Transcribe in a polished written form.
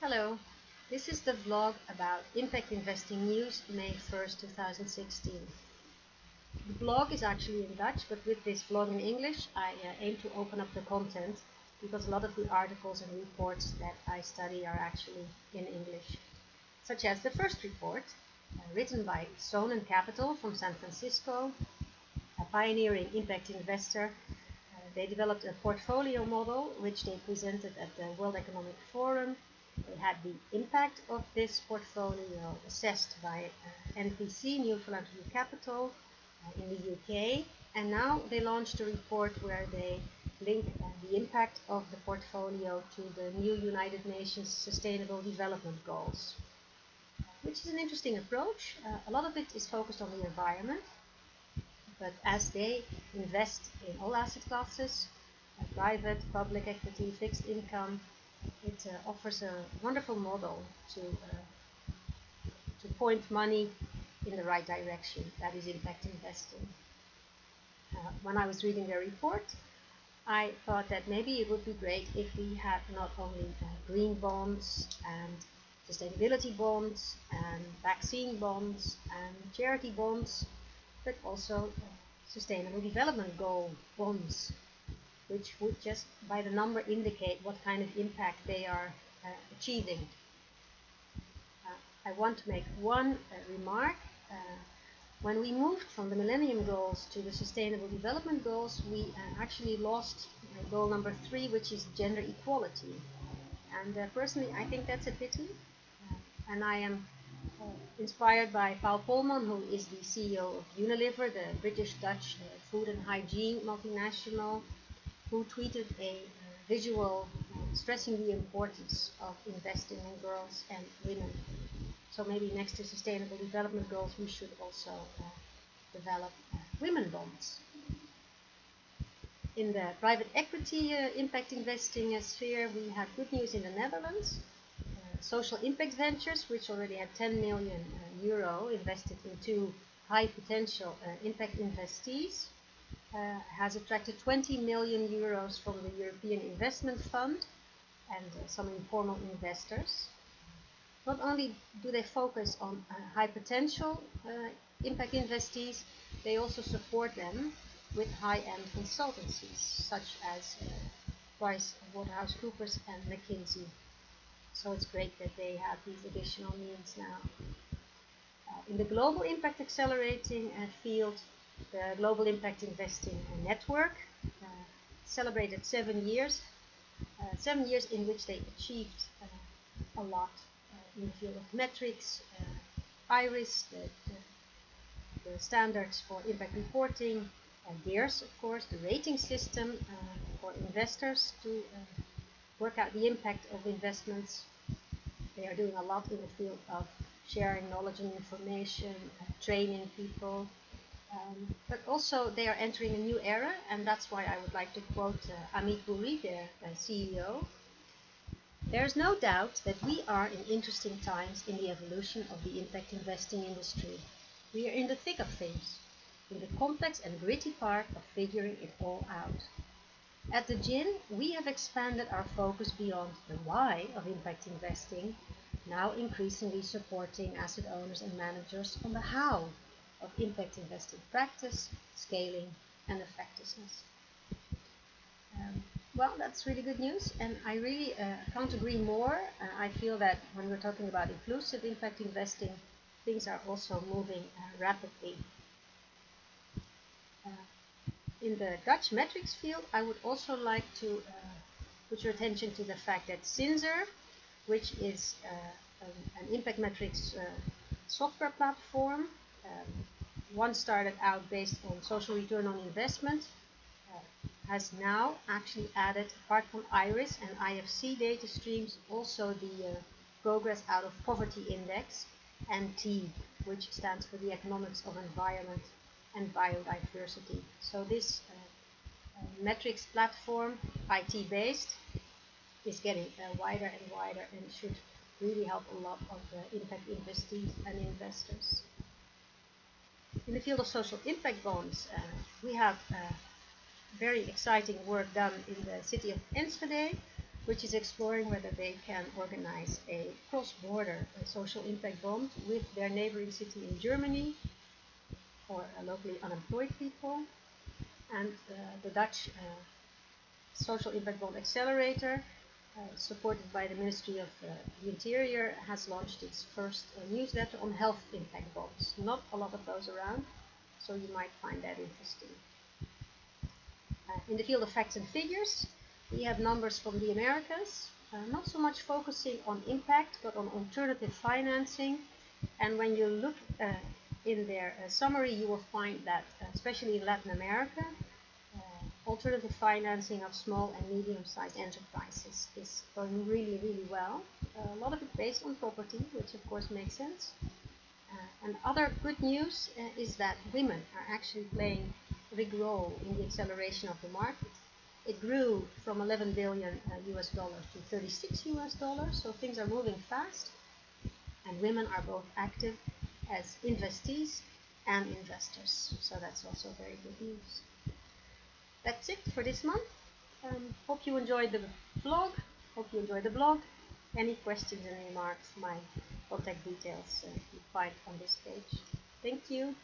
Hello, this is the vlog about impact investing news, May 1st, 2016. The blog is actually in Dutch, but with this vlog in English, I aim to open up the content because a lot of the articles and reports that I study are actually in English. Such as the first report, written by Sonnen Capital from San Francisco, a pioneering impact investor. They developed a portfolio model which they presented at the World Economic Forum. They had the impact of this portfolio assessed by NPC, New Philanthropy Capital, in the UK, and now they launched a report where they link the impact of the portfolio to the new United Nations Sustainable Development Goals, which is an interesting approach. A lot of it is focused on the environment, but as they invest in all asset classes, private, public equity, fixed income, it offers a wonderful model to point money in the right direction. That is impact investing. When I was reading their report, I thought that maybe it would be great if we had not only green bonds and sustainability bonds and vaccine bonds and charity bonds, but also sustainable development goal bonds, which would just by the number indicate what kind of impact they are achieving. I want to make one remark. When we moved from the Millennium Goals to the Sustainable Development Goals, we actually lost goal number 3, which is gender equality. And personally, I think that's a pity. And I am inspired by Paul Polman, who is the CEO of Unilever, the British-Dutch food and hygiene multinational, who tweeted a visual stressing the importance of investing in girls and women. So maybe next to sustainable development goals, we should also develop women bonds. In the private equity impact investing sphere, we had good news in the Netherlands. Social Impact Ventures, which already had 10 million euro invested into high potential impact investees, has attracted 20 million euros from the European Investment Fund and some informal investors. Not only do they focus on high potential impact investees, they also support them with high-end consultancies such as PricewaterhouseCoopers and McKinsey. So it's great that they have these additional means now. In the global impact accelerating field, the Global Impact Investing Network celebrated 7 years, 7 years in which they achieved a lot in the field of metrics, IRIS, the standards for impact reporting, and DEARS, of course, the rating system for investors to work out the impact of investments. They are doing a lot in the field of sharing knowledge and information, training people, but also they are entering a new era, and that's why I would like to quote Amit Puri, their CEO. There's no doubt that we are in interesting times in the evolution of the impact investing industry. We are in the thick of things, in the complex and gritty part of figuring it all out. At the GIN, we have expanded our focus beyond the why of impact investing, now increasingly supporting asset owners and managers on the how of impact investing practice, scaling, and effectiveness. Well, that's really good news, and I really can't agree more. I feel that when we're talking about inclusive impact investing, things are also moving rapidly. In the Dutch metrics field, I would also like to put your attention to the fact that Cinzer, which is an impact metrics software platform, once started out based on social return on investment, has now actually added, apart from IRIS and IFC data streams, also the Progress Out of Poverty Index, and T, which stands for the Economics of Environment and Biodiversity. So this metrics platform, IT based, is getting wider and wider and should really help a lot of impact investees and investors. In the field of social impact bonds, we have very exciting work done in the city of Enschede. which is exploring whether they can organize a cross-border social impact bond with their neighboring city in Germany for locally unemployed people. And the Dutch Social Impact Bond Accelerator, supported by the Ministry of the Interior, has launched its first newsletter on health impact bonds. Not a lot of those around, so you might find that interesting. In the field of facts and figures, we have numbers from the Americas, not so much focusing on impact, but on alternative financing. And when you look in their summary, you will find that, especially in Latin America, alternative financing of small and medium-sized enterprises is going really, really well. A lot of it based on property, which of course makes sense. And other good news is that women are actually playing a big role in the acceleration of the market. It grew from 11 billion US dollars to 36 US dollars, so things are moving fast. And women are both active as investees and investors, so that's also very good news. That's it for this month. Hope you enjoyed the vlog. Hope you enjoyed the blog. Any questions and remarks, my contact details you find on this page. Thank you.